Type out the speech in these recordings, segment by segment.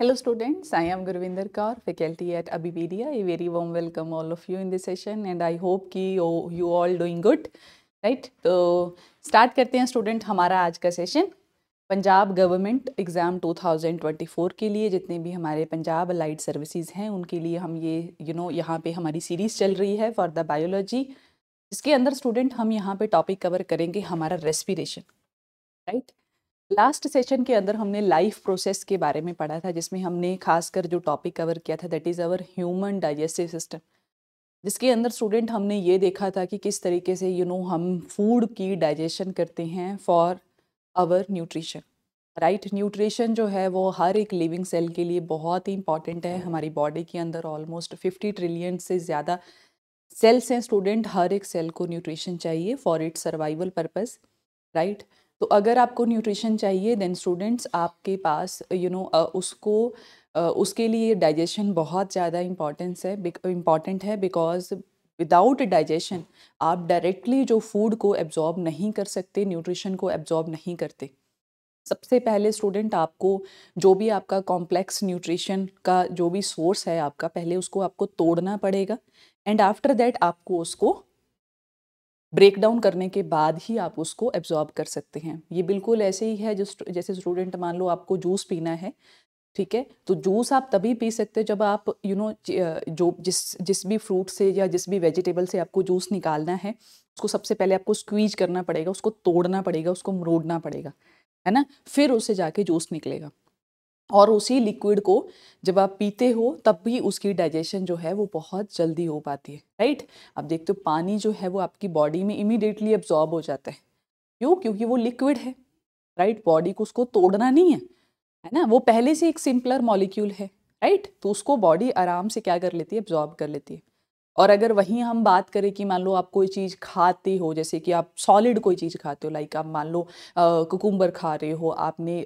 Hello students, I am Gurvinder Kaur, faculty at Abipedia. A very warm welcome all of you in this session and I hope कि you all doing good, right? तो start करते हैं student हमारा आज का session। Punjab government exam 2024 के लिए जितने भी हमारे पंजाब अलाइड सर्विसेज हैं उनके लिए हम ये यहाँ पे हमारी सीरीज़ चल रही है फॉर द बायोलॉजी, इसके अंदर स्टूडेंट हम यहाँ पे टॉपिक कवर करेंगे हमारा रेस्पिरेशन, राइट। लास्ट सेशन के अंदर हमने लाइफ प्रोसेस के बारे में पढ़ा था जिसमें हमने खासकर जो टॉपिक कवर किया था that is our human digestive system, जिसके अंदर स्टूडेंट हमने ये देखा था कि किस तरीके से हम फूड की डाइजेशन करते हैं for our nutrition, right. Nutrition जो है वो हर एक लिविंग सेल के लिए बहुत ही इंपॉर्टेंट है। हमारी बॉडी के अंदर ऑलमोस्ट 50 ट्रिलियन से ज़्यादा सेल्स हैं स्टूडेंट, हर एक सेल को न्यूट्रिशन चाहिए for its survival purpose, right. तो अगर आपको न्यूट्रिशन चाहिए देन स्टूडेंट्स आपके पास उसके लिए डाइजेशन बहुत ज़्यादा इम्पॉर्टेंट है बिकॉज विदाउट डाइजेशन आप डायरेक्टली जो फूड को एब्जॉर्ब नहीं कर सकते, न्यूट्रिशन को एब्जॉर्ब नहीं करते। सबसे पहले स्टूडेंट आपको जो भी आपका कॉम्प्लेक्स न्यूट्रिशन का जो भी सोर्स है आपका, पहले उसको आपको तोड़ना पड़ेगा एंड आफ्टर दैट आपको उसको ब्रेक डाउन करने के बाद ही आप उसको एब्जॉर्ब कर सकते हैं। ये बिल्कुल ऐसे ही है जैसे स्टूडेंट मान लो आपको जूस पीना है, ठीक है, तो जूस आप तभी पी सकते हो जब आप जो जिस भी फ्रूट से या जिस भी वेजिटेबल से आपको जूस निकालना है उसको सबसे पहले आपको स्क्वीज करना पड़ेगा, उसको तोड़ना पड़ेगा, उसको मरोड़ना पड़ेगा, है ना, फिर उससे जाके जूस निकलेगा। और उसी लिक्विड को जब आप पीते हो तब भी उसकी डाइजेशन जो है वो बहुत जल्दी हो पाती है, राइट। आप देखते हो पानी जो है वो आपकी बॉडी में इमीडिएटली एब्जॉर्ब हो जाता है, क्यों? क्योंकि वो लिक्विड है, राइट। बॉडी को उसको तोड़ना नहीं है ना, वो पहले से एक सिंपलर मॉलिक्यूल है, राइट। तो उसको बॉडी आराम से क्या कर लेती है, एब्जॉर्ब कर लेती है। और अगर वहीं हम बात करें कि मान लो आप कोई चीज़ खाते हो, जैसे कि आप सॉलिड कोई चीज़ खाते हो, लाइक आप मान लो कुकुम्बर खा रहे हो, आपने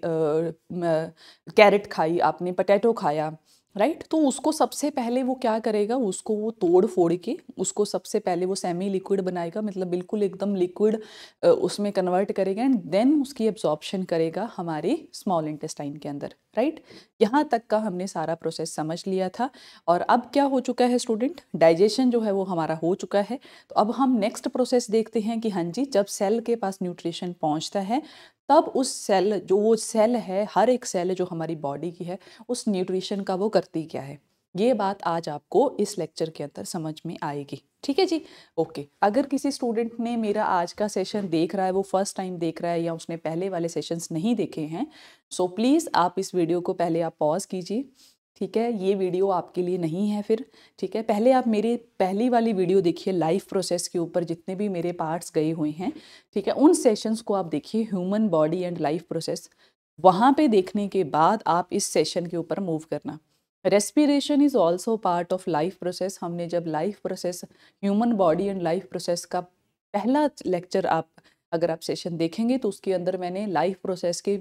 कैरेट खाई, आपने पटेटो खाया, राइट। तो उसको सबसे पहले वो क्या करेगा, उसको वो तोड़ फोड़ के उसको सबसे पहले वो सेमी लिक्विड बनाएगा, मतलब बिल्कुल एकदम लिक्विड उसमें कन्वर्ट करेगा एंड देन उसकी एब्जॉर्प्शन करेगा हमारे स्मॉल इंटेस्टाइन के अंदर, राइट। यहाँ तक का हमने सारा प्रोसेस समझ लिया था। और अब क्या हो चुका है स्टूडेंट, डाइजेशन जो है वो हमारा हो चुका है। तो अब हम नेक्स्ट प्रोसेस देखते हैं कि हाँ जी, जब सेल के पास न्यूट्रिशन पहुंचता है तब उस सेल जो वो सेल है, हर एक सेल जो हमारी बॉडी की है, उस न्यूट्रिशन का वो करती क्या है, ये बात आज आपको इस लेक्चर के अंदर समझ में आएगी, ठीक है जी। ओके, अगर किसी स्टूडेंट ने मेरा आज का सेशन देख रहा है, वो फर्स्ट टाइम देख रहा है या उसने पहले वाले सेशंस नहीं देखे हैं, सो प्लीज़ आप इस वीडियो को पहले आप पॉज कीजिए, ठीक है। ये वीडियो आपके लिए नहीं है फिर, ठीक है। पहले आप मेरी पहली वाली वीडियो देखिए लाइफ प्रोसेस के ऊपर, जितने भी मेरे पार्ट्स गए हुए हैं, ठीक है, उन सेशंस को आप देखिए, human body and life process. वहाँ पे देखने के बाद आप इस सेशन के ऊपर मूव करना। Respiration is also part of life process. हमने जब life process, human body and life process का पहला लेक्चर आप अगर आप सेशन देखेंगे तो उसके अंदर मैंने लाइफ प्रोसेस के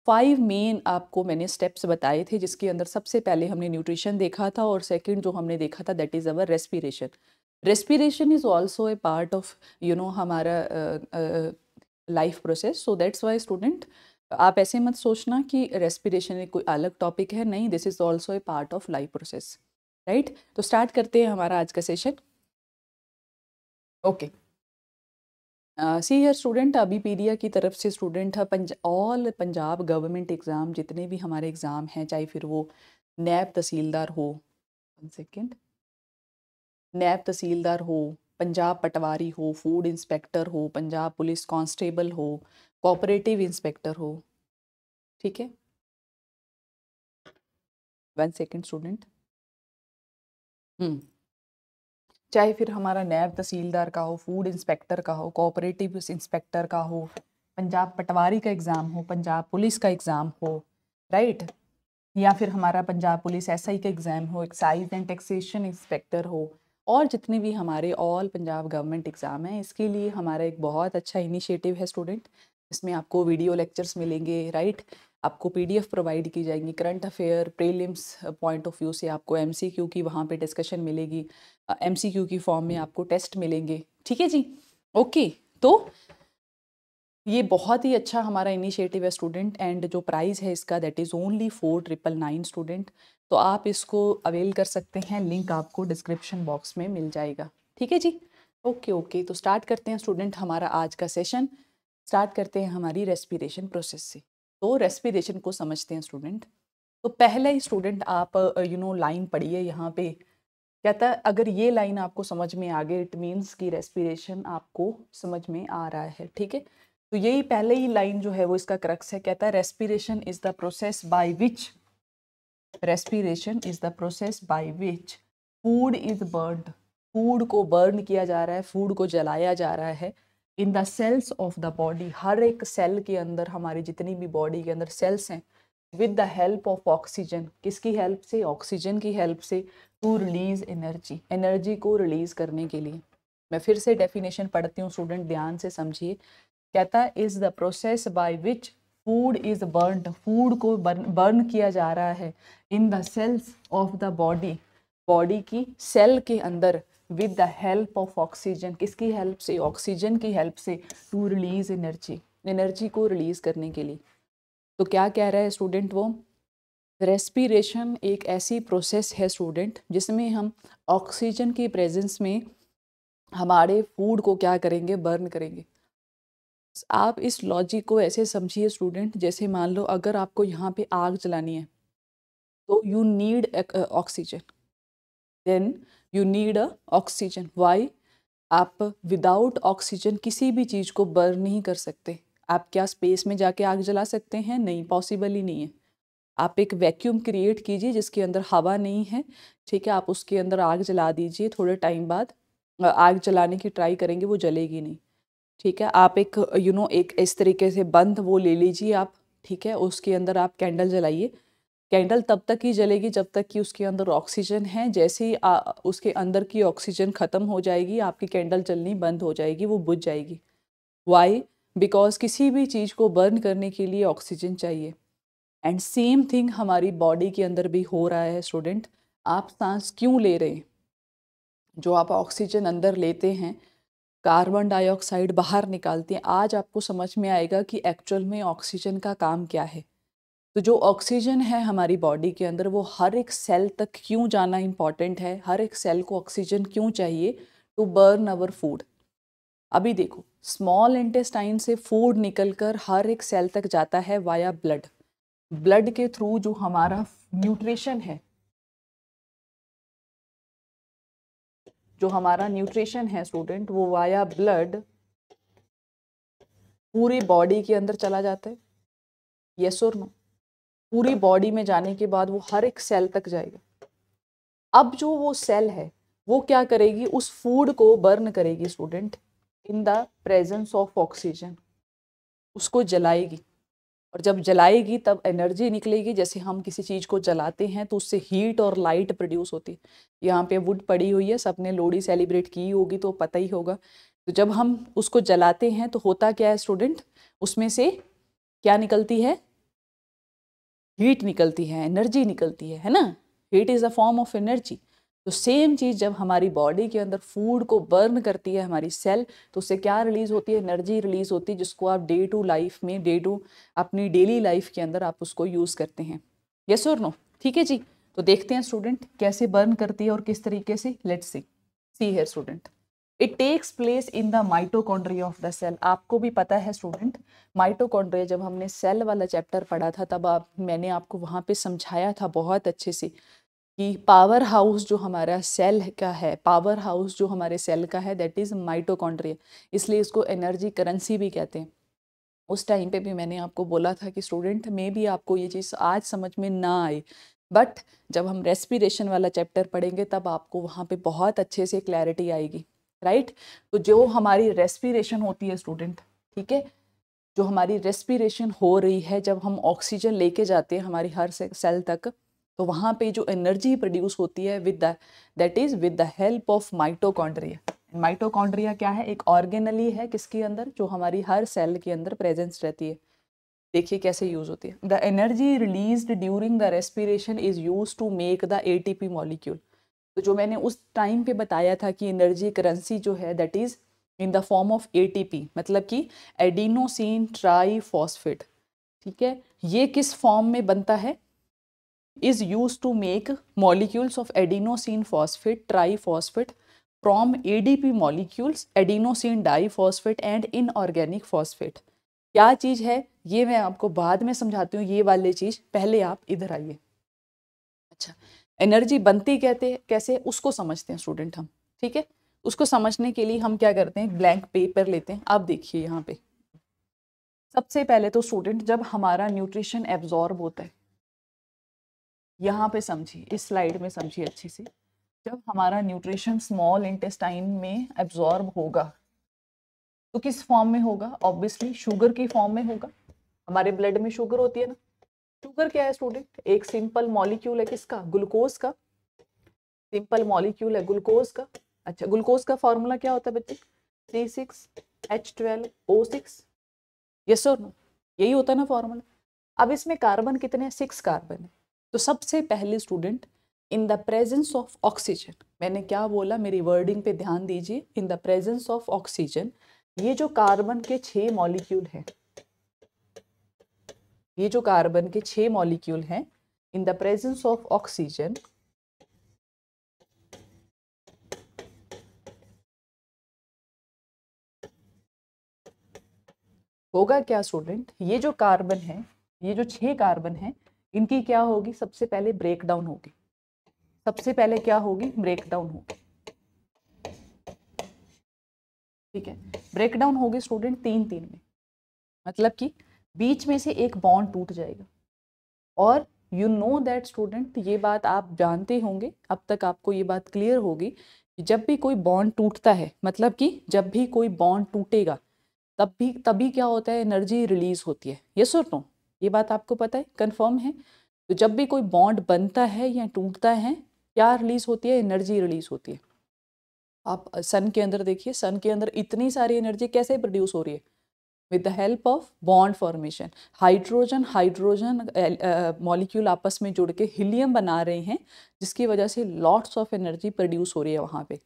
5 मेन आपको मैंने स्टेप्स बताए थे, जिसके अंदर सबसे पहले हमने न्यूट्रिशन देखा था और सेकंड जो हमने देखा था that is our respiration. Respiration is also a part of हमारा life process. So that's why student, आप ऐसे मत सोचना कि रेस्पिरेशन एक कोई अलग टॉपिक है, नहीं, this is also a part of life process, right. तो स्टार्ट करते हैं हमारा आज का session. Okay, C here student, अभी पीडिया की तरफ से स्टूडेंट है ऑल पंजाब गवर्नमेंट एग्ज़ाम, जितने भी हमारे एग्ज़ाम हैं, चाहे फिर वो नैब तहसीलदार हो, 1 सेकेंड, नैब तहसीलदार हो, पंजाब पटवारी हो, फूड इंस्पेक्टर हो, पंजाब पुलिस कांस्टेबल हो, कोऑपरेटिव इंस्पेक्टर हो, ठीक है। 1 सेकेंड स्टूडेंट, हम्म, चाहे फिर हमारा नैब तहसीलदार का हो, फूड इंस्पेक्टर का हो, कोऑपरेटिव इंस्पेक्टर का हो, पंजाब पटवारी का एग्ज़ाम हो, पंजाब पुलिस का एग्ज़ाम हो, राइट, या फिर हमारा पंजाब पुलिस एसआई का एग्ज़ाम हो, एक्साइज एंड टैक्सेशन इंस्पेक्टर हो, और जितने भी हमारे ऑल पंजाब गवर्नमेंट एग्ज़ाम हैं, इसके लिए हमारा एक बहुत अच्छा इनिशिएटिव है स्टूडेंट। इसमें आपको वीडियो लेक्चर्स मिलेंगे, राइट, आपको पीडीएफ प्रोवाइड की जाएंगी, current affair prelims point of view से आपको एमसीक्यू की वहाँ पे डिस्कशन मिलेगी, एमसीक्यू की फॉर्म में आपको टेस्ट मिलेंगे, ठीक है जी। ओके, तो ये बहुत ही अच्छा हमारा इनिशिएटिव है स्टूडेंट, एंड जो प्राइस है इसका दैट इज़ ओनली 4999 स्टूडेंट। तो आप इसको अवेल कर सकते हैं, लिंक आपको डिस्क्रिप्शन बॉक्स में मिल जाएगा। ठीक है जी, ओके ओके। तो स्टार्ट करते हैं स्टूडेंट हमारा आज का सेशन। स्टार्ट करते हैं हमारी रेस्पिरेशन प्रोसेस से। तो रेस्पिरेशन को समझते हैं स्टूडेंट। तो पहले ही स्टूडेंट आप लाइन पढ़िए यहाँ पे। कहता है अगर ये लाइन आपको समझ में आ गई इट मीन्स कि रेस्पिरेशन आपको समझ में आ रहा है। ठीक है, तो यही पहले ही लाइन जो है वो इसका क्रक्स है। कहता है respiration is the process by which, respiration is the process by which food is burned, food को बर्न किया जा रहा है, फूड को जलाया जा रहा है in the cells of the body, हर एक सेल के अंदर, हमारी जितनी भी बॉडी के अंदर सेल्स हैं, with the help of oxygen, किसकी हेल्प से, ऑक्सीजन की हेल्प से, टू रिलीज एनर्जी, एनर्जी को रिलीज करने के लिए। मैं फिर से डेफिनेशन पढ़ती हूँ स्टूडेंट, ध्यान से समझिए। कहता है is the process by which food is burned, food को बर्न किया जा रहा है in the cells of the body, body की सेल के अंदर, with the help of oxygen, किसकी हेल्प से, ऑक्सीजन की हेल्प से, टू रिलीज एनर्जी, एनर्जी को रिलीज करने के लिए। तो क्या कह रहा है स्टूडेंट वो, रेस्पिरेशन एक ऐसी प्रोसेस है स्टूडेंट जिसमें हम ऑक्सीजन की प्रेजेंस में हमारे फूड को क्या करेंगे, बर्न करेंगे। आप इस लॉजिक को ऐसे समझिए स्टूडेंट, जैसे मान लो अगर आपको यहाँ पे आग जलानी है तो you need oxygen, then you need a oxygen. Why, आप विदाउट ऑक्सीजन किसी भी चीज़ को बर्न नहीं कर सकते। आप क्या स्पेस में जाके आग जला सकते हैं, नहीं, पॉसिबल ही नहीं है। आप एक वैक्यूम क्रिएट कीजिए जिसके अंदर हवा नहीं है, ठीक है, आप उसके अंदर आग जला दीजिए, थोड़े टाइम बाद आग जलाने की ट्राई करेंगे, वो जलेगी नहीं। ठीक है, आप एक एक इस तरीके से बंद वो ले लीजिए आप, ठीक है, उसके अंदर आप कैंडल जलाइए, कैंडल तब तक ही जलेगी जब तक कि उसके अंदर ऑक्सीजन है। जैसे ही उसके अंदर की ऑक्सीजन ख़त्म हो जाएगी, आपकी कैंडल जलनी बंद हो जाएगी, वो बुझ जाएगी। वाई, बिकॉज किसी भी चीज़ को बर्न करने के लिए ऑक्सीजन चाहिए। एंड सेम थिंग हमारी बॉडी के अंदर भी हो रहा है स्टूडेंट। आप सांस क्यों ले रहे हैं, जो आप ऑक्सीजन अंदर लेते हैं, कार्बन डाइऑक्साइड बाहर निकालते हैं, आज आपको समझ में आएगा कि एक्चुअल में ऑक्सीजन का काम क्या है। तो जो ऑक्सीजन है हमारी बॉडी के अंदर, वो हर एक सेल तक क्यों जाना इम्पॉर्टेंट है, हर एक सेल को ऑक्सीजन क्यों चाहिए, टू बर्न अवर फूड। अभी देखो, स्मॉल इंटेस्टाइन से फूड निकलकर हर एक सेल तक जाता है वाया ब्लड, ब्लड के थ्रू जो हमारा न्यूट्रिशन है, जो हमारा न्यूट्रिशन है स्टूडेंट, वो वाया ब्लड पूरी बॉडी के अंदर चला जाता है। यस और नो, पूरी बॉडी में जाने के बाद वो हर एक सेल तक जाएगा। अब जो वो सेल है वो क्या करेगी, उस फूड को बर्न करेगी student in the presence of oxygen, उसको जलाएगी। और जब जलाएगी तब एनर्जी निकलेगी। जैसे हम किसी चीज़ को जलाते हैं तो उससे हीट और लाइट प्रोड्यूस होती है। यहाँ पे वुड पड़ी हुई है, सबने लोहड़ी सेलिब्रेट की होगी तो पता ही होगा। तो जब हम उसको जलाते हैं तो होता क्या है स्टूडेंट, उसमें से क्या निकलती है, हीट निकलती है, एनर्जी निकलती है ना। Heat is a form of energy. तो सेम चीज़ जब हमारी बॉडी के अंदर फूड को बर्न करती है हमारी सेल, तो उससे क्या रिलीज होती है, एनर्जी रिलीज होती है, जिसको आप डे टू लाइफ में, डे टू अपनी डेली लाइफ के अंदर आप उसको यूज़ करते हैं। यस और नो, ठीक है जी। तो देखते हैं स्टूडेंट कैसे बर्न करती है और किस तरीके से। Let's see here student, it takes place in the mitochondria of the cell. आपको भी पता है स्टूडेंट, माइटोकॉन्ड्रिया, जब हमने सेल वाला चैप्टर पढ़ा था तब मैंने आपको वहाँ पे समझाया था बहुत अच्छे से कि पावर हाउस जो हमारा सेल का है, पावर हाउस जो हमारे सेल का है, दैट इज़ माइटोकॉन्ड्रिया। इसलिए इसको एनर्जी करेंसी भी कहते हैं। उस टाइम पे भी मैंने आपको बोला था कि स्टूडेंट में भी आपको ये चीज़ आज समझ में ना आए, बट जब हम रेस्पिरेशन वाला चैप्टर पढ़ेंगे तब आपको वहाँ पे बहुत अच्छे से क्लैरिटी आएगी, राइट। तो जो हमारी रेस्पिरेशन होती है स्टूडेंट, ठीक है, जो हमारी रेस्पिरेशन हो रही है, जब हम ऑक्सीजन लेके जाते हैं हमारी हर सेल तक, तो वहाँ पे जो एनर्जी प्रोड्यूस होती है that is with the help of mitochondria. Mitochondria क्या है, एक ऑर्गेनली है किसके अंदर, जो हमारी हर सेल के अंदर प्रेजेंस रहती है। देखिए कैसे यूज होती है। The energy released during the respiration is use to make the ATP molecule. तो जो मैंने उस टाइम पे बताया था कि एनर्जी करेंसी जो है that is in the form of ATP, मतलब कि एडिनोसिन ट्राईफॉस्फेट। ठीक है, ये किस फॉर्म में बनता है? Is use to make molecules of adenosine phosphate triphosphate from ADP molecules adenosine diphosphate and inorganic phosphate. क्या चीज़ है ये मैं आपको बाद में समझाती हूँ, ये वाली चीज़, पहले आप इधर आइए। अच्छा, एनर्जी बनती कहते कैसे उसको समझते हैं स्टूडेंट हम। ठीक है, उसको समझने के लिए हम क्या करते हैं, ब्लैंक पेपर लेते हैं। आप देखिए यहाँ पे सबसे पहले तो स्टूडेंट जब हमारा न्यूट्रिशन एब्जॉर्ब होता है, यहाँ पे समझिए, इस स्लाइड में समझिए अच्छे से, जब हमारा न्यूट्रिशन स्मॉल इंटेस्टाइन में एब्जॉर्ब होगा तो किस फॉर्म में होगा? ऑब्वियसली शुगर की फॉर्म में होगा। हमारे ब्लड में शुगर होती है ना। शुगर क्या है स्टूडेंट? एक सिंपल मॉलिक्यूल है किसका? ग्लूकोज का। सिंपल मॉलिक्यूल है ग्लूकोज का। अच्छा, ग्लूकोज का फॉर्मूला क्या होता है बच्चे? C6H12O6। यस और नो? यही होता है ना फॉर्मूला। अब इसमें कार्बन कितने हैं? 6 कार्बन है। तो सबसे पहले student, in the presence of oxygen, मैंने क्या बोला, मेरी वर्डिंग पे ध्यान दीजिए, इन द प्रेजेंस ऑफ ऑक्सीजन, ये जो कार्बन के 6 मॉलिक्यूल हैं, ये जो कार्बन के 6 मॉलिक्यूल हैं, इन द प्रेजेंस ऑफ ऑक्सीजन, होगा क्या स्टूडेंट? ये जो कार्बन है, ये जो 6 कार्बन है, इनकी क्या होगी? सबसे पहले ब्रेक डाउन होगी। सबसे पहले क्या होगी? ब्रेक डाउन होगी। ठीक है, ब्रेक डाउन होगी स्टूडेंट 3-3 में, मतलब कि बीच में से एक बॉन्ड टूट जाएगा। और यू नो दैट स्टूडेंट, ये बात आप जानते होंगे, अब तक आपको ये बात क्लियर होगी कि जब भी कोई बॉन्ड टूटता है, मतलब कि जब भी कोई बॉन्ड टूटेगा तभी क्या होता है? एनर्जी रिलीज होती है। यस और नो? ये बात आपको पता है, कंफर्म है? तो जब भी कोई बॉन्ड बनता है या टूटता है, क्या रिलीज होती है? एनर्जी रिलीज होती है। आप सन के अंदर देखिए, सन के अंदर इतनी सारी एनर्जी कैसे प्रोड्यूस हो रही है? With the help of bond formation. Hydrogen hydrogen molecule आपस में जुड़ के हीलियम बना रहे हैं, जिसकी वजह से लॉट्स ऑफ एनर्जी प्रोड्यूस हो रही है वहाँ पे।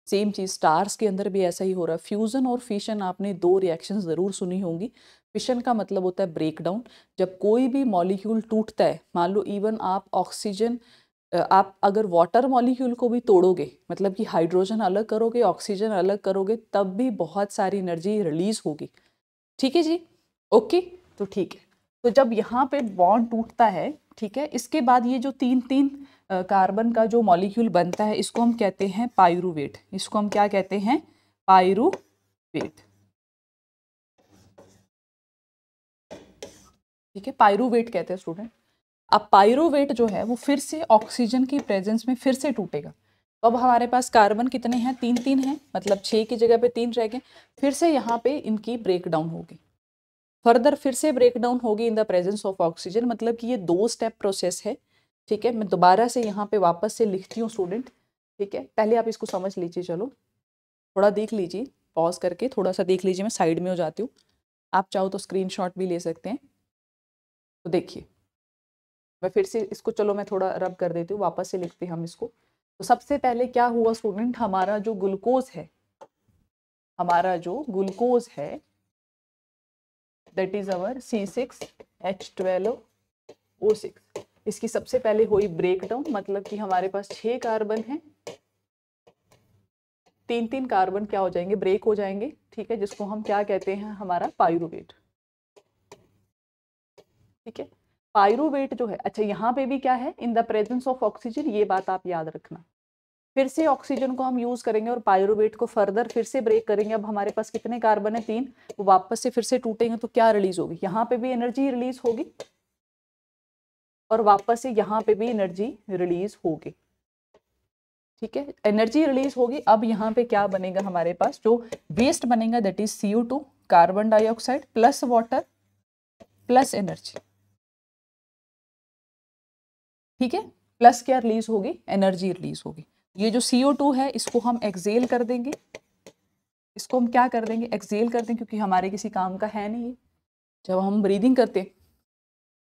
सेम चीज़ स्टार्स के अंदर भी ऐसा ही हो रहा है। फ्यूज़न और फिशन, आपने 2 रिएक्शन ज़रूर सुनी होंगी। फिशन का मतलब होता है ब्रेक डाउन। जब कोई भी मॉलिक्यूल टूटता है, मान लो इवन आप ऑक्सीजन, आप अगर वाटर मॉलिक्यूल को भी तोड़ोगे, मतलब कि हाइड्रोजन अलग करोगे, ऑक्सीजन अलग करोगे, तब भी बहुत सारी एनर्जी रिलीज होगी। ठीक है जी, ओके। तो ठीक है, तो जब यहाँ पे बॉन्ड टूटता है, ठीक है, इसके बाद ये जो 3-3 कार्बन का जो मॉलिक्यूल बनता है, इसको हम कहते हैं पाइरूवेट। इसको हम क्या कहते हैं? पाइरूवेट। ठीक है, पाइरूवेट कहते हैं स्टूडेंट। अब पाइरूवेट जो है वो फिर से ऑक्सीजन की प्रेजेंस में फिर से टूटेगा। तो अब हमारे पास कार्बन कितने हैं? 3-3 हैं, मतलब 6 की जगह पे 3 रह गए। फिर से यहाँ पे इनकी ब्रेक डाउन होगी, फर्दर फिर से ब्रेक डाउन होगी इन द प्रेजेंस ऑफ ऑक्सीजन, मतलब कि ये 2 स्टेप प्रोसेस है। ठीक है, मैं दोबारा से यहाँ पे वापस से लिखती हूँ स्टूडेंट। ठीक है, पहले आप इसको समझ लीजिए। चलो थोड़ा देख लीजिए, पॉज करके थोड़ा सा देख लीजिए। मैं साइड में हो जाती हूँ, आप चाहो तो स्क्रीनशॉट भी ले सकते हैं। तो देखिए, मैं फिर से इसको, चलो मैं थोड़ा रब कर देती हूँ, वापस से लिखते हैं हम इसको। तो सबसे पहले क्या हुआ स्टूडेंट? हमारा जो ग्लूकोज है, हमारा जो ग्लूकोज है, दैट इज अवर C6H12O6, इसकी सबसे पहले हुई ब्रेक डाउन, मतलब कि हमारे पास 6 कार्बन हैं, 3-3 कार्बन क्या हो जाएंगे? ब्रेक हो जाएंगे। ठीक है, जिसको हम क्या कहते हैं? हमारा पाइरूवेट। ठीक है, पाइरूवेट जो है, अच्छा यहाँ पे भी क्या है? In the presence of oxygen, ये बात आप याद रखना। फिर से ऑक्सीजन को हम यूज करेंगे और पाइरूवेट को फर्दर फिर से ब्रेक करेंगे। अब हमारे पास कितने कार्बन है? 3। वो वापस से फिर से टूटेंगे तो क्या रिलीज होगी? यहाँ पे भी एनर्जी रिलीज होगी और वापस से यहाँ पे भी एनर्जी रिलीज होगी। ठीक है, एनर्जी रिलीज होगी। अब यहाँ पे क्या बनेगा हमारे पास? जो वेस्ट बनेगा that is CO2, carbon dioxide plus water plus energy. ठीक है, प्लस क्या रिलीज होगी? एनर्जी रिलीज होगी। ये जो CO2 है इसको हम एक्सेल कर देंगे, इसको हम क्या कर देंगे? एक्सेल कर देंगे, क्योंकि हमारे किसी काम का है नहीं। जब हम ब्रीदिंग करते हैं,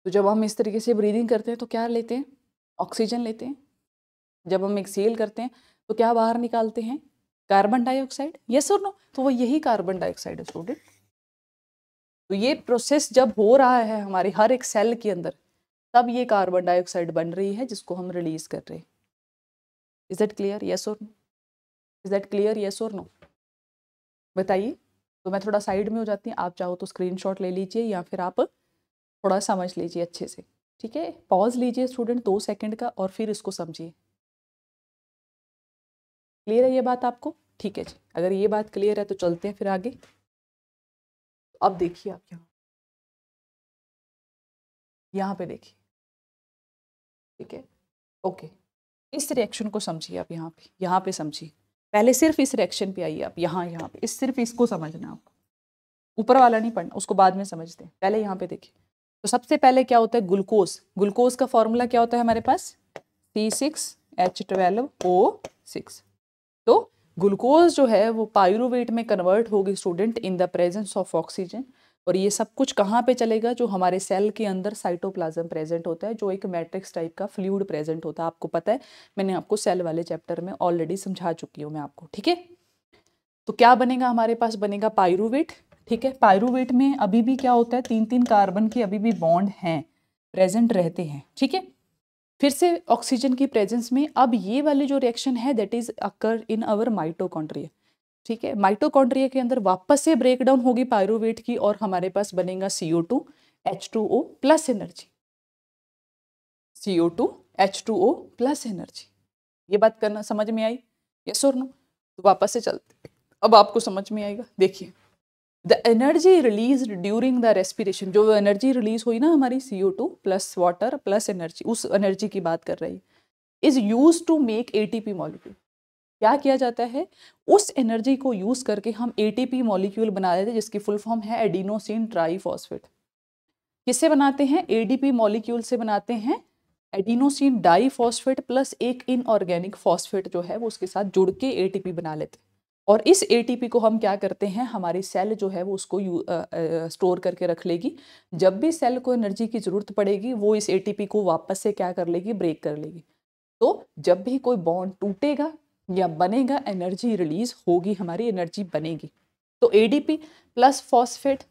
तो जब हम इस तरीके से ब्रीदिंग करते हैं तो क्या लेते हैं? ऑक्सीजन लेते हैं। जब हम एक्सेल करते हैं तो क्या बाहर निकालते हैं? कार्बन डाइऑक्साइड, यस और नो? तो वो यही कार्बन डाइऑक्साइड है स्टूडेंट। तो ये प्रोसेस जब हो रहा है हमारे हर एक सेल के अंदर, तब ये कार्बन डाइऑक्साइड बन रही है जिसको हम रिलीज कर रहे हैं। इज दैट क्लियर, यस और no? Is that clear, yes और नो? बताइए। तो मैं थोड़ा साइड में हो जाती हूँ, आप चाहो तो स्क्रीनशॉट ले लीजिए या फिर आप थोड़ा समझ लीजिए अच्छे से। ठीक है, पॉज लीजिए स्टूडेंट 2 सेकंड का और फिर इसको समझिए। क्लियर है ये बात आपको? ठीक है जी, अगर ये बात क्लियर है तो चलते हैं फिर आगे। अब देखिए आप यहाँ पे देखिए। ठीक है, ओके, इस रिएक्शन को समझिए आप, यहाँ पे समझिए। पहले सिर्फ इस रिएक्शन पे आइए आप, यहाँ पे सिर्फ इसको समझना आपको, ऊपर वाला नहीं पढ़ना, उसको बाद में समझते हैं, पहले यहाँ पे देखिए। तो सबसे पहले क्या होता है, ग्लूकोज। ग्लूकोज का फॉर्मूला क्या होता है हमारे पास, C6H12O6। तो ग्लूकोज जो है वो पायरुवेट में कन्वर्ट होगी student in the presence of oxygen. और ये सब कुछ कहाँ पे चलेगा, जो हमारे सेल के अंदर साइटोप्लाज्म प्रेजेंट होता है, जो एक मैट्रिक्स टाइप का फ्लूइड प्रेजेंट होता है। आपको पता है, मैंने आपको सेल वाले चैप्टर में ऑलरेडी समझा चुकी हूँ मैं आपको। ठीक है, तो क्या बनेगा हमारे पास, बनेगा पायरुवेट। ठीक है, पायरुवेट में अभी भी क्या होता है, 3-3 कार्बन के अभी भी बॉन्ड हैं, प्रेजेंट रहते हैं। ठीक है, फिर से ऑक्सीजन की प्रेजेंस में अब ये वाली जो रिएक्शन है that is occur in our mitochondria. ठीक है, माइटोकॉन्ड्रिया के अंदर वापस से ब्रेकडाउन होगी पायरुवेट की और हमारे पास बनेगा CO2 H2O plus energy. CO2 H2O plus energy. ये बात करना समझ में आई, यस और नो? तो वापस से चलते, अब आपको समझ में आएगा। देखिए, the energy release during the respiration, जो एनर्जी रिलीज हुई ना हमारी CO2 plus water plus energy, उस एनर्जी की बात कर रही, is use to make ATP molecule. क्या किया जाता है, उस एनर्जी को यूज करके हम ATP मॉलिक्यूल बना देते हैं, जिसकी फुल फॉर्म है एडिनोसिन ट्राइफॉस्फेट। किससे बनाते हैं, ADP मॉलिक्यूल से बनाते हैं। एडिनोसिन डाइफॉस्फेट प्लस एक इनऑर्गेनिक फॉस्फेट जो है वो उसके साथ जुड़ के ATP बना लेते हैं। और इस ATP को हम क्या करते हैं, हमारी सेल जो है वो उसको स्टोर करके रख लेगी। जब भी सेल को एनर्जी की जरूरत पड़ेगी वो इस ATP को वापस से क्या कर लेगी, ब्रेक कर लेगी। तो जब भी कोई बॉन्ड टूटेगा या बनेगा, एनर्जी रिलीज होगी, हमारी एनर्जी बनेगी। तो ADP plus phosphate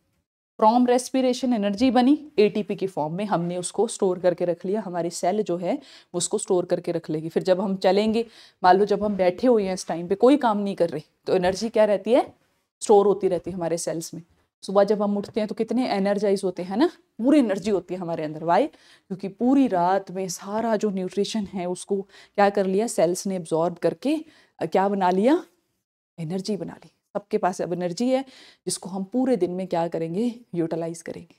from respiration energy बनी, ATP की फॉर्म में हमने उसको स्टोर करके रख लिया। हमारी सेल जो है उसको स्टोर करके रख लेगी। फिर जब हम चलेंगे, मान लो जब हम बैठे हुए हैं इस टाइम पे कोई काम नहीं कर रहे, तो एनर्जी क्या रहती है, स्टोर होती रहती है हमारे सेल्स में। सुबह जब हम उठते हैं तो कितने एनर्जाइज होते हैं ना, पूरी एनर्जी होती है हमारे अंदर। वाई, क्योंकि पूरी रात में सारा जो न्यूट्रिशन है उसको क्या कर लिया, सेल्स ने एब्जॉर्ब करके क्या बना लिया, एनर्जी बना ली। सबके पास अब एनर्जी है जिसको हम पूरे दिन में क्या करेंगे, यूटिलाइज करेंगे।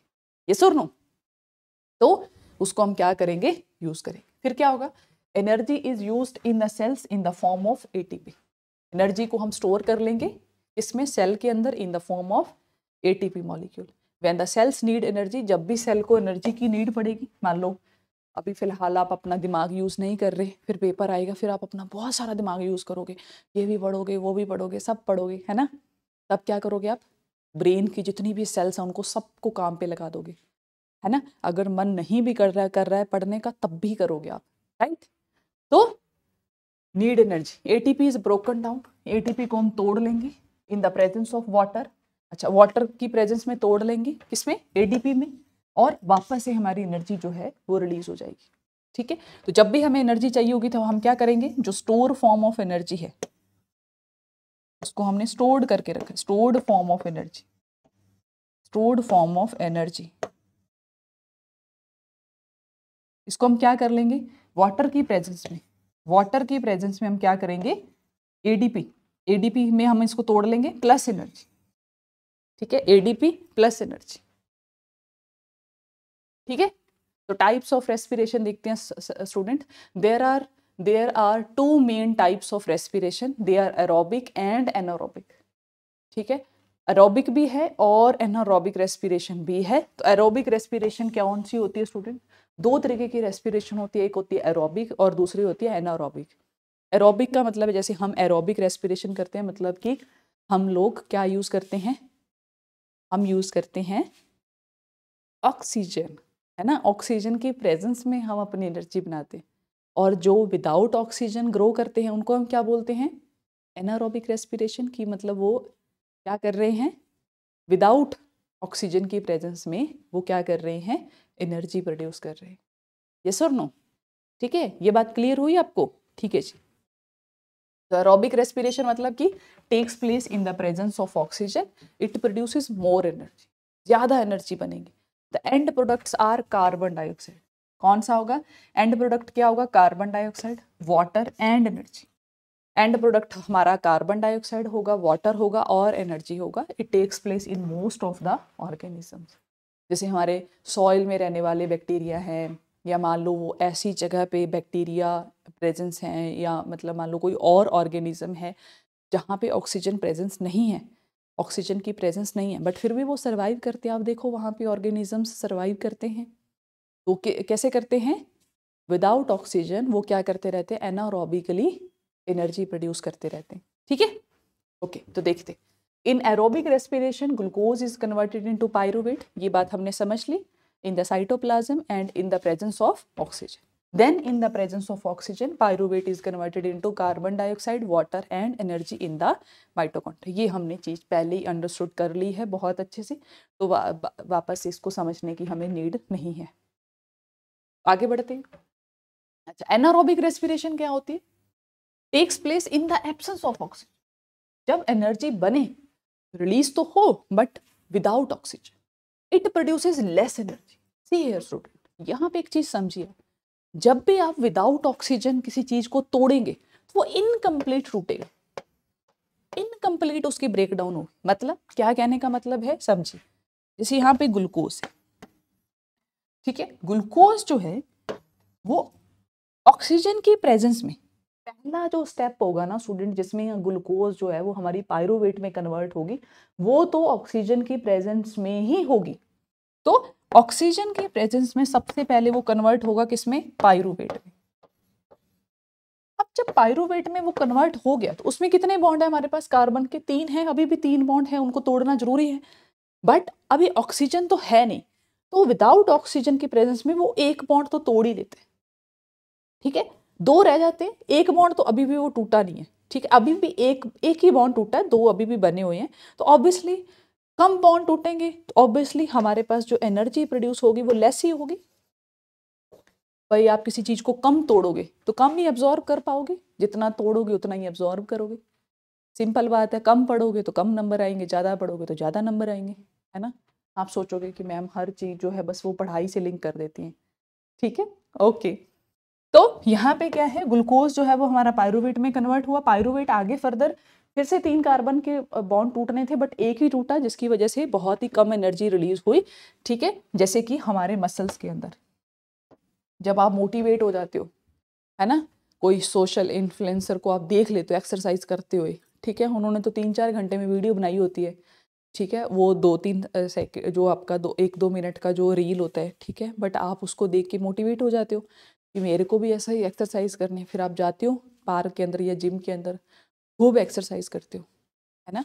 यस और नो? तो उसको हम क्या करेंगे, यूज करेंगे। फिर क्या होगा, energy is used in the cells in the form of ATP। Energy को हम स्टोर कर लेंगे इसमें, सेल के अंदर, in the form of ATP molecule. When the cells need energy, जब भी सेल को एनर्जी की नीड पड़ेगी, मान लो अभी फिलहाल आप अपना दिमाग यूज़ नहीं कर रहे, फिर पेपर आएगा, फिर आप अपना बहुत सारा दिमाग यूज़ करोगे, ये भी पढ़ोगे वो भी पढ़ोगे सब पढ़ोगे, है ना? तब क्या करोगे आप, ब्रेन की जितनी भी सेल्स हैं उनको सबको काम पे लगा दोगे, है ना? अगर मन नहीं भी कर रहा है पढ़ने का, तब भी करोगे आप, राइट? तो need energy, ATP is broken down. ATP को हम तोड़ लेंगे इन द प्रेजेंस ऑफ वाटर। अच्छा, वाटर की प्रेजेंस में तोड़ लेंगे, किसमें, ADP में, और वापस से हमारी एनर्जी जो है वो रिलीज हो जाएगी। ठीक है, तो जब भी हमें एनर्जी चाहिए होगी तो हम क्या करेंगे, जो स्टोर फॉर्म ऑफ एनर्जी है उसको हमने स्टोर्ड करके रखा, stored form of energy, stored form of energy, इसको हम क्या कर लेंगे, वाटर की प्रेजेंस में, वाटर की प्रेजेंस में हम क्या करेंगे, ADP में हम इसको तोड़ लेंगे प्लस एनर्जी। ठीक है, ADP प्लस एनर्जी। ठीक है, तो टाइप्स ऑफ रेस्पिरेशन देखते हैं student. There are 2 main types of respiration, they are aerobic and anaerobic. ठीक है, एरोबिक भी है और एनारोबिक रेस्पिरेशन भी है। तो एरोबिक रेस्पिरेशन कौन सी होती है स्टूडेंट, 2 तरीके की रेस्पिरेशन होती है, एक होती है एरोबिक और दूसरी होती है एनारोबिक। एरोबिक का मतलब है जैसे हम एरोबिक रेस्पिरेशन करते हैं, मतलब कि हम लोग क्या यूज करते हैं, हम यूज करते हैं ऑक्सीजन, है ना? ऑक्सीजन की प्रेजेंस में हम अपनी एनर्जी बनाते हैं। और जो विदाउट ऑक्सीजन ग्रो करते हैं उनको हम क्या बोलते हैं, एनारोबिक रेस्पिरेशन की मतलब वो क्या कर रहे हैं, विदाउट ऑक्सीजन की प्रेजेंस में वो क्या कर रहे हैं, एनर्जी प्रोड्यूस कर रहे हैं। यस और नो? ठीक है, ये बात क्लियर हुई आपको? ठीक है जी। तो एरोबिक रेस्पिरेशन मतलब कि takes place in the presence of oxygen, it produces more energy, ज्यादा एनर्जी बनेगी। The end products are carbon dioxide. कौन सा होगा एंड प्रोडक्ट? क्या होगा? Carbon dioxide, water and energy. End product हमारा कार्बन डाइऑक्साइड होगा, वाटर होगा और एनर्जी होगा। It takes place in most of the organisms. जैसे हमारे सॉइल में रहने वाले बैक्टीरिया हैं, या मान लो वो ऐसी जगह पे बैक्टीरिया प्रेजेंस हैं, या मतलब मान लो कोई और ऑर्गेनिज्म है जहाँ पे ऑक्सीजन प्रेजेंस नहीं है, ऑक्सीजन की प्रेजेंस नहीं है, बट फिर भी वो सर्वाइव करते हैं। आप देखो वहाँ पे ऑर्गेनिजम्स सर्वाइव करते हैं, तो कैसे करते हैं? विदाउट ऑक्सीजन वो क्या करते रहते हैं, एनारोबिकली एनर्जी प्रोड्यूस करते रहते हैं। ठीक है, ओके। तो देखते in aerobic respiration glucose is converted into pyruvate, ये बात हमने समझ ली, in the cytoplasm and in the presence of oxygen. Then in the presence of oxygen, pyruvate is converted into carbon dioxide, water and energy in the mitochondria. ये हमने चीज पहले he understood कर ली है बहुत अच्छे से, तो वापस इसको समझने की हमें नीड नहीं है। आगे बढ़ते हैं। अच्छा, एनारोबिक रेस्पिरेशन क्या होती है? Takes place in the absence of oxygen. जब एनर्जी बने, रिलीज तो हो but without oxygen, it produces less energy. See here student, यहाँ पे एक चीज समझिए, जब भी आप विदाउट ऑक्सीजन किसी चीज को तोड़ेंगे तो वो इनकम्प्लीट टूटेगा, इनकम्प्लीट उसकी ब्रेकडाउन होगी। मतलब क्या कहने का मतलब है, समझिए। जैसे यहाँ पे ग्लूकोज है, ठीक है, ग्लूकोज जो है वो ऑक्सीजन की प्रेजेंस में पहला जो स्टेप होगा ना स्टूडेंट, जिसमें ग्लूकोज जो है वो हमारी पायरुवेट में कन्वर्ट होगी, वो तो ऑक्सीजन की प्रेजेंस में ही होगी। तो ऑक्सीजन के प्रेजेंस में सबसे पहले वो कन्वर्ट होगा किसमें? पायरुवेट में। अब जब पायरुवेट में वो कन्वर्ट हो गया तो उसमें कितने बॉन्ड है हमारे पास? कार्बन के 3 हैं, अभी भी 3 बॉन्ड है, उनको तोड़ना जरूरी है, बट अभी ऑक्सीजन तो है नहीं, तो विदाउट ऑक्सीजन की प्रेजेंस में वो एक बॉन्ड तो तोड़ ही देते हैं। ठीक है, 2 रह जाते हैं, एक बॉन्ड तो अभी भी वो टूटा नहीं है। ठीक है, अभी भी एक ही बॉन्ड टूटा है, 2 अभी भी बने हुए हैं। तो ऑब्वियसली कम बॉन्ड टूटेंगे तो ऑब्वियसली हमारे पास जो एनर्जी प्रोड्यूस होगी वो लेस ही होगी। भाई आप किसी चीज को कम तोड़ोगे तो कम ही एब्जॉर्ब कर पाओगे, जितना तोड़ोगे उतना ही एब्जॉर्ब करोगे। सिंपल बात है, कम पढ़ोगे तो कम नंबर आएंगे, ज्यादा पढ़ोगे तो ज्यादा नंबर आएंगे, है ना। आप सोचोगे कि मैम हर चीज जो है बस वो पढ़ाई से लिंक कर देती है। ठीक है, ओके। तो यहाँ पे क्या है, ग्लूकोज जो है वो हमारा पायरुवेट में कन्वर्ट हुआ। पायरुवेट आगे फर्दर फिर से 3 कार्बन के बॉन्ड टूटने थे, बट एक ही टूटा, जिसकी वजह से बहुत ही कम एनर्जी रिलीज हुई। ठीक है, जैसे कि हमारे मसल्स के अंदर जब आप मोटिवेट हो जाते हो, है ना, कोई सोशल इन्फ्लुएंसर को आप देख लेते हो एक्सरसाइज करते हुए, ठीक है, उन्होंने तो 3-4 घंटे में वीडियो बनाई होती है, ठीक है, वो 2-3 सेकंड जो आपका 1-2 मिनट का जो रील होता है, ठीक है, बट आप उसको देख के मोटिवेट हो जाते हो कि मेरे को भी ऐसा ही एक्सरसाइज करनी है। फिर आप जाते हो पार्क के अंदर या जिम के अंदर, खूब एक्सरसाइज करते हो, है ना,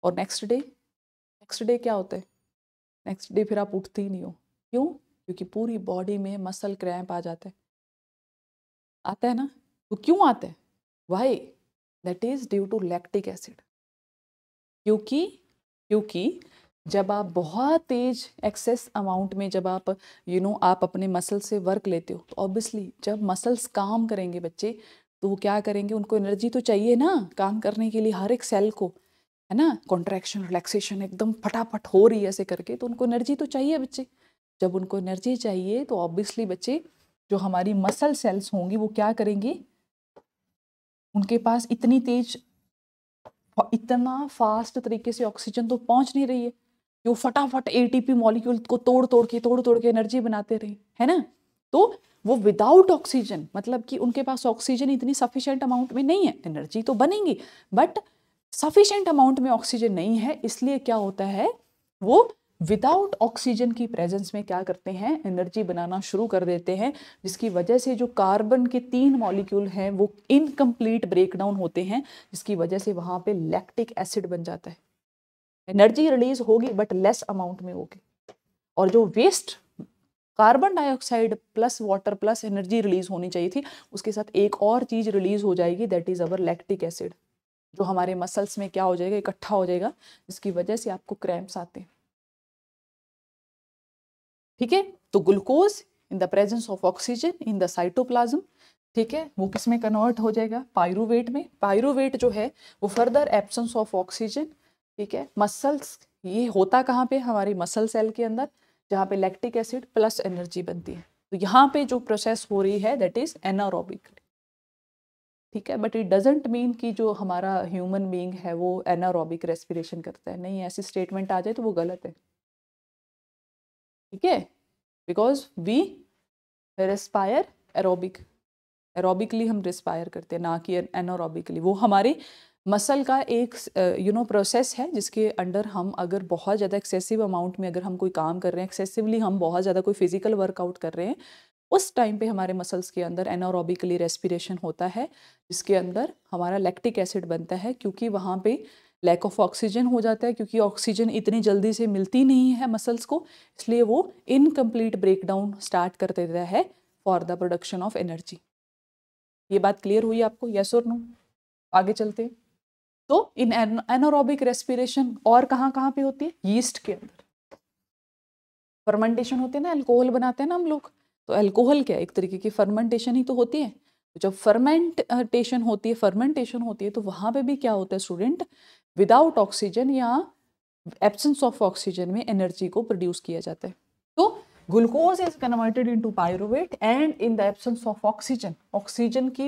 और नेक्स्ट डे क्या होता है? नेक्स्ट डे फिर आप उठते ही नहीं हो। क्यों? क्योंकि पूरी बॉडी में मसल क्रैम्प आ जाता है, आता है ना। तो क्यों आता है? Why? That is due to lactic acid. क्योंकि क्योंकि जब आप बहुत तेज एक्सेस अमाउंट में जब आप आप अपने मसल से वर्क लेते हो, तो ऑब्वियसली जब मसल्स काम करेंगे बच्चे, तो वो क्या करेंगे, उनको एनर्जी तो चाहिए ना काम करने के लिए, हर एक सेल को, है ना, कॉन्ट्रैक्शन रिलैक्सेशन एकदम फटाफट हो रही है ऐसे करके, तो उनको एनर्जी तो चाहिए बच्चे। जब उनको एनर्जी चाहिए तो ऑब्वियसली बच्चे, जो हमारी मसल सेल्स होंगी वो क्या करेंगी, उनके पास इतना फास्ट तरीके से ऑक्सीजन तो पहुंच नहीं रही है कि वो फटाफट एटीपी मॉलिक्यूल को तोड़ तोड़ के एनर्जी बनाते रहे, है ना। तो वो विदाउट ऑक्सीजन, मतलब कि उनके पास ऑक्सीजन इतनी सफिशिएंट अमाउंट में नहीं है, एनर्जी तो बनेंगी बट सफिशिएंट अमाउंट में ऑक्सीजन नहीं है, इसलिए क्या होता है, वो विदाउट ऑक्सीजन की प्रेजेंस में क्या करते हैं, एनर्जी बनाना शुरू कर देते हैं, जिसकी वजह से जो कार्बन के 3 मॉलिक्यूल हैं वो इनकम्प्लीट ब्रेकडाउन होते हैं, जिसकी वजह से वहां पे लैक्टिक एसिड बन जाता है। एनर्जी रिलीज होगी बट लेस अमाउंट में होगी, और जो waste carbon dioxide plus water plus energy release होनी चाहिए थी, उसके साथ एक और चीज रिलीज हो जाएगी, that is our lactic acid. जो हमारे मसल्स में क्या हो जाएगा, इकट्ठा हो जाएगा, जिसकी वजह से आपको क्रैम्प्स आते हैं। ठीक है, तो glucose in the presence of oxygen in the cytoplasm, ठीक है, वो किस में कन्वर्ट हो जाएगा, पायरूवेट में। पायरूवेट जो है वो फर्दर एब्सेंस ऑफ ऑक्सीजन, ठीक है, मसल्स, ये होता कहाँ पे, हमारी मसल सेल के अंदर, जहाँ पे लैक्टिक एसिड प्लस एनर्जी बनती है। तो यहाँ पे जो प्रोसेस हो रही है दैट इज एनारोबिक, ठीक है, बट इट डजेंट मीन कि जो हमारा ह्यूमन बीइंग है वो एनारोबिक रेस्पिरेशन करता है, नहीं, ऐसी स्टेटमेंट आ जाए तो वो गलत है, ठीक है, because we respire aerobic, aerobically हम रिस्पायर करते हैं, ना कि एनारोबिकली। वो हमारे मसल का एक प्रोसेस है जिसके अंडर हम अगर बहुत ज़्यादा एक्सेसिव अमाउंट में अगर हम कोई काम कर रहे हैं, एक्सेसिवली हम बहुत ज़्यादा कोई फिजिकल वर्कआउट कर रहे हैं, उस टाइम पे हमारे मसल्स के अंदर एनारोबिकली रेस्पिरेशन होता है, जिसके अंदर हमारा लैक्टिक एसिड बनता है, क्योंकि वहाँ पे लैक ऑफ ऑक्सीजन हो जाता है, क्योंकि ऑक्सीजन इतनी जल्दी से मिलती नहीं है मसल्स को, इसलिए वो इनकम्प्लीट ब्रेकडाउन स्टार्ट कर देता है for the production of energy. ये बात क्लियर हुई आपको, यस और नो? आगे चलते हैं। तो इन एनारोबिक रेस्पिरेशन और कहाँ कहाँ पे होती है, यीस्ट के अंदर फर्मेंटेशन होती है ना, अल्कोहल बनाते हैं ना हम लोग, तो अल्कोहल क्या है, एक तरीके की फर्मेंटेशन ही तो होती है। तो जब फर्मेंटेशन होती है तो वहां पे भी क्या होता है स्टूडेंट, विदाउट ऑक्सीजन या एब्सेंस ऑफ ऑक्सीजन में एनर्जी को प्रोड्यूस किया जाता है। तो glucose is converted into pyruvate and in the absence of oxygen, oxygen की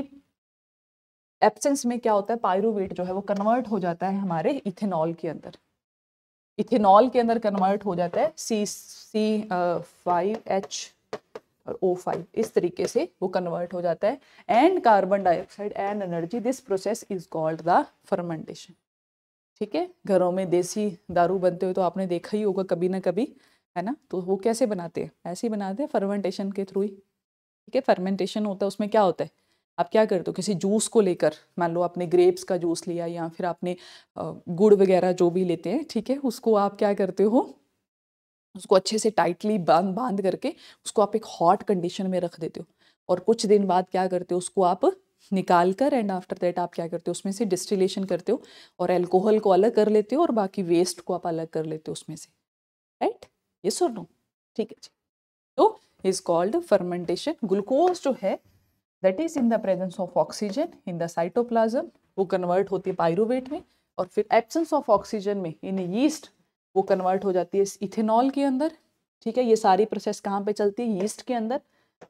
एब्सेंस में क्या होता है, पायरूवेट जो है वो कन्वर्ट हो जाता है हमारे इथेनॉल के अंदर, इथेनॉल के अंदर कन्वर्ट हो जाता है C5H और O5, इस तरीके से वो कन्वर्ट हो जाता है, and carbon dioxide and energy, this process is called the fermentation. ठीक है, घरों में देसी दारू बनते हुए तो आपने देखा ही होगा कभी ना कभी, है ना, तो वो कैसे बनाते हैं, ऐसे ही बनाते हैं फर्मेंटेशन के थ्रू ही। ठीक है, फर्मेंटेशन होता है, उसमें क्या होता है, आप क्या करते हो, किसी जूस को लेकर, मान लो आपने ग्रेप्स का जूस लिया या फिर आपने गुड़ वगैरह जो भी लेते हैं, ठीक है, उसको आप क्या करते हो, उसको अच्छे से टाइटली बांध बांध करके उसको आप एक हॉट कंडीशन में रख देते हो, और कुछ दिन बाद क्या करते हो, उसको आप निकाल कर एंड आफ्टर दैट आप क्या करते हो, उसमें से डिस्टिलेशन करते हो और अल्कोहल को अलग कर लेते हो और बाकी वेस्ट को आप अलग कर लेते हो उसमें से, राइट, यस और नो? ठीक है जी, तो इज कॉल्ड फर्मेंटेशन। ग्लूकोज जो है that is in the presence of oxygen in the cytoplasm, वो कन्वर्ट होती है पायरूवेट में, और फिर एब्सेंस ऑफ ऑक्सीजन में इन यीस्ट वो कन्वर्ट हो जाती है इथेनॉल के अंदर। ठीक है, ये सारी प्रोसेस कहाँ पे चलती है, यीस्ट के अंदर,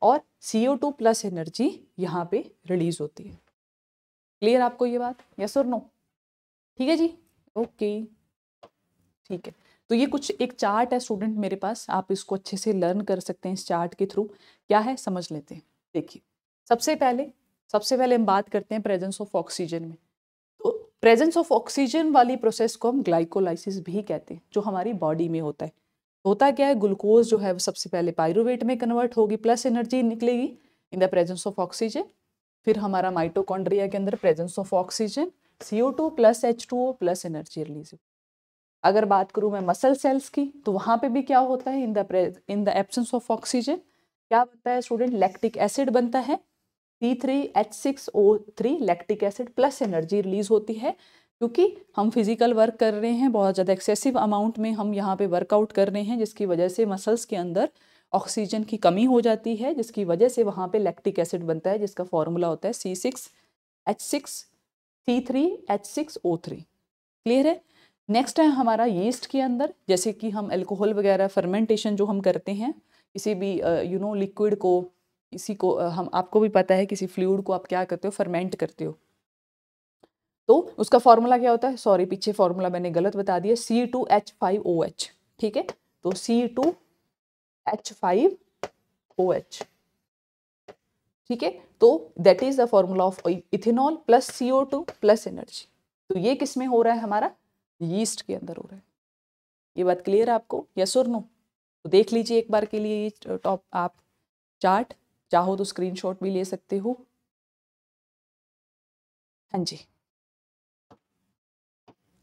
और CO2 प्लस एनर्जी यहाँ पे रिलीज होती है। क्लियर आपको ये बात, यस और नो? ठीक है जी, ओके, ठीक है। तो ये कुछ एक चार्ट है स्टूडेंट मेरे पास, आप इसको अच्छे से लर्न कर सकते हैं इस चार्ट के थ्रू। क्या है समझ लेते हैं। देखिए, सबसे पहले हम बात करते हैं प्रेजेंस ऑफ ऑक्सीजन में। तो प्रेजेंस ऑफ ऑक्सीजन वाली प्रोसेस को हम ग्लाइकोलाइसिस भी कहते हैं, जो हमारी बॉडी में होता है। होता क्या है, ग्लूकोज जो है वो सबसे पहले पायरूवेट में कन्वर्ट होगी, प्लस एनर्जी निकलेगी इन द प्रेजेंस ऑफ ऑक्सीजन। फिर हमारा माइटोकॉन्ड्रिया के अंदर presence of oxygen, CO2 plus H2O plus energy release. अगर बात करूं मैं मसल सेल्स की, तो वहां पे भी क्या होता है, in the absence of oxygen क्या बनता है स्टूडेंट, लैक्टिक एसिड बनता है, C3H6O3 lactic acid plus energy release होती है, क्योंकि हम फिजिकल वर्क कर रहे हैं, बहुत ज़्यादा एक्सेसिव अमाउंट में हम यहाँ पे वर्कआउट कर रहे हैं, जिसकी वजह से मसल्स के अंदर ऑक्सीजन की कमी हो जाती है, जिसकी वजह से वहाँ पे लैक्टिक एसिड बनता है, जिसका फॉर्मूला होता है C6H6C3H6O3। क्लियर है? नेक्स्ट है हमारा यीस्ट के अंदर, जैसे कि हम अल्कोहल वगैरह फर्मेंटेशन जो हम करते हैं, किसी भी लिक्विड को, इसी को हम, आपको भी पता है किसी फ्लूइड को आप क्या करते हो, फर्मेंट करते हो, तो उसका फॉर्मूला क्या होता है, सॉरी पीछे फॉर्मूला मैंने गलत बता दिया, C2H5OH। ठीक है, तो C2H5OH, ठीक है, तो that is the formula of ethanol plus CO2 plus energy. तो ये किस में हो रहा है, हमारा यीस्ट के अंदर हो रहा है। ये बात क्लियर है आपको, यस और नो? तो देख लीजिए एक बार के लिए ये टॉप आप चार्ट, चाहो तो स्क्रीनशॉट भी ले सकते हो। हाँ जी,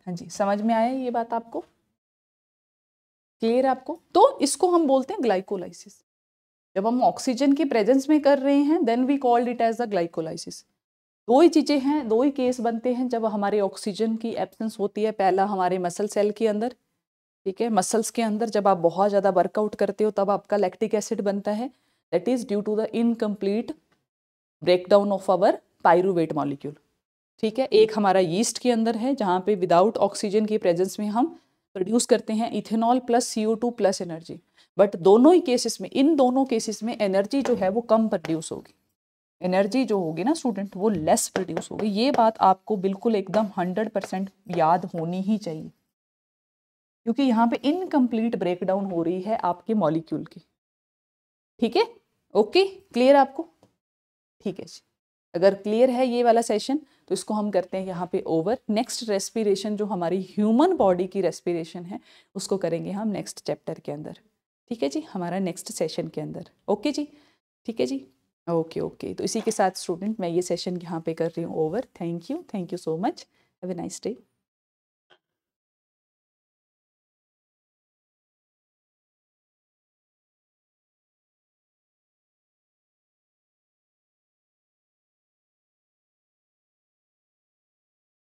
हाँ जी, समझ में आया ये बात आपको, क्लियर है आपको? तो इसको हम बोलते हैं ग्लाइकोलाइसिस। जब हम ऑक्सीजन की प्रेजेंस में कर रहे हैं then we called it as the glycolysis. दो ही चीज़ें हैं, दो ही केस बनते हैं जब हमारे ऑक्सीजन की एब्सेंस होती है। पहला हमारे मसल सेल के अंदर, ठीक है, मसल्स के अंदर जब आप बहुत ज़्यादा वर्कआउट करते हो तब आपका लैक्टिक एसिड बनता है, that is due to the incomplete breakdown of our pyruvate molecule. ठीक है, एक हमारा यीस्ट के अंदर है जहाँ पे विदाउट ऑक्सीजन की प्रेजेंस में हम प्रोड्यूस करते हैं ethanol plus CO2 plus energy. But दोनों ही केसेस में, इन दोनों केसेस में एनर्जी जो है वो कम प्रोड्यूस होगी, एनर्जी जो होगी ना स्टूडेंट वो लेस प्रोड्यूस होगी। ये बात आपको बिल्कुल एकदम 100% याद होनी ही चाहिए, क्योंकि यहाँ पे इनकम्प्लीट ब्रेकडाउन हो रही है आपके मॉलिक्यूल की। ठीक है, ओके, क्लियर आपको? ठीक है जी, अगर क्लियर है ये वाला सेशन तो इसको हम करते हैं यहाँ पे ओवर। नेक्स्ट रेस्पिरेशन जो हमारी ह्यूमन बॉडी की रेस्पिरेशन है उसको करेंगे हम नेक्स्ट चैप्टर के अंदर। ठीक है जी, हमारा नेक्स्ट सेशन के अंदर। ओके जी, ठीक है जी, ओके ओके। तो इसी के साथ स्टूडेंट मैं ये सेशन यहाँ पे कर रही हूँ over. Thank you so much, have a nice day.